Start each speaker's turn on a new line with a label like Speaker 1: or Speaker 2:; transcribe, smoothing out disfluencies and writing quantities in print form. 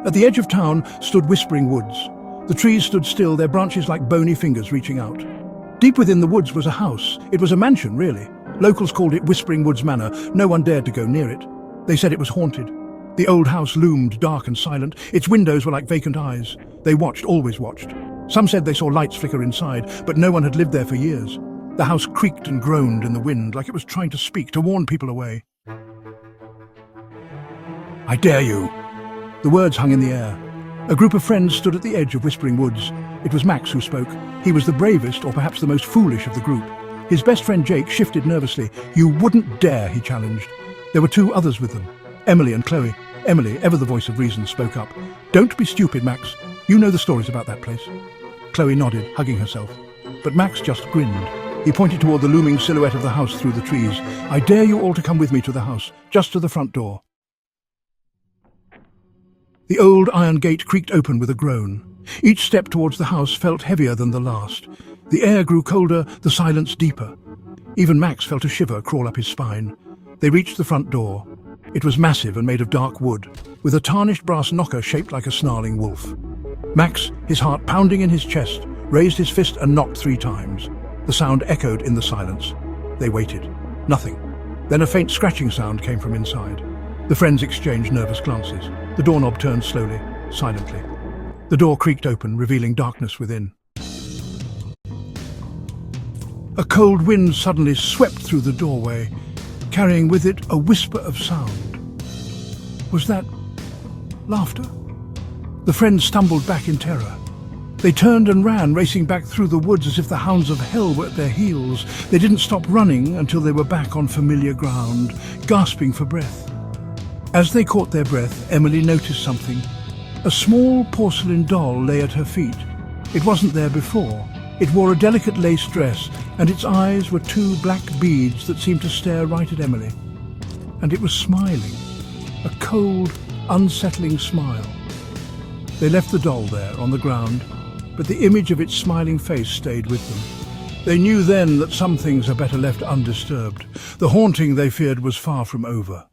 Speaker 1: At the edge of town stood whispering woods. The trees stood still, their branches like bony fingers reaching out. Deep within the woods was a house. It was a mansion, really. Locals called it Whispering Woods Manor. No one dared to go near it. They said it was haunted. The old house loomed dark and silent. Its windows were like vacant eyes. They watched, always watched. Some said they saw lights flicker inside, but no one had lived there for years. The house creaked and groaned in the wind, like it was trying to speak, to warn people away. "I dare you." The words hung in the air. A group of friends stood at the edge of Whispering Woods. It was Max who spoke. He was the bravest, or perhaps the most foolish of the group. His best friend Jake shifted nervously. "You wouldn't dare," he challenged. There were two others with them, Emily and Chloe. Emily, ever the voice of reason, spoke up. "Don't be stupid, Max. You know the stories about that place." Chloe nodded, hugging herself. But Max just grinned. He pointed toward the looming silhouette of the house through the trees. "I dare you all to come with me to the house, just to the front door." The old iron gate creaked open with a groan. Each step towards the house felt heavier than the last. The air grew colder, the silence deeper. Even Max felt a shiver crawl up his spine. They reached the front door. It was massive and made of dark wood, with a tarnished brass knocker shaped like a snarling wolf. Max, his heart pounding in his chest, raised his fist and knocked 3 times. The sound echoed in the silence. They waited. Nothing. Then a faint scratching sound came from inside. The friends exchanged nervous glances. The doorknob turned slowly, silently. The door creaked open, revealing darkness within. A cold wind suddenly swept through the doorway, carrying with it a whisper of sound. Was that laughter? The friends stumbled back in terror. They turned and ran, racing back through the woods as if the hounds of hell were at their heels. They didn't stop running until they were back on familiar ground, gasping for breath. As they caught their breath, Emily noticed something. A small porcelain doll lay at her feet. It wasn't there before. It wore a delicate lace dress, and its eyes were 2 black beads that seemed to stare right at Emily. And it was smiling, a cold, unsettling smile. They left the doll there on the ground, but the image of its smiling face stayed with them. They knew then that some things are better left undisturbed. The haunting they feared was far from over.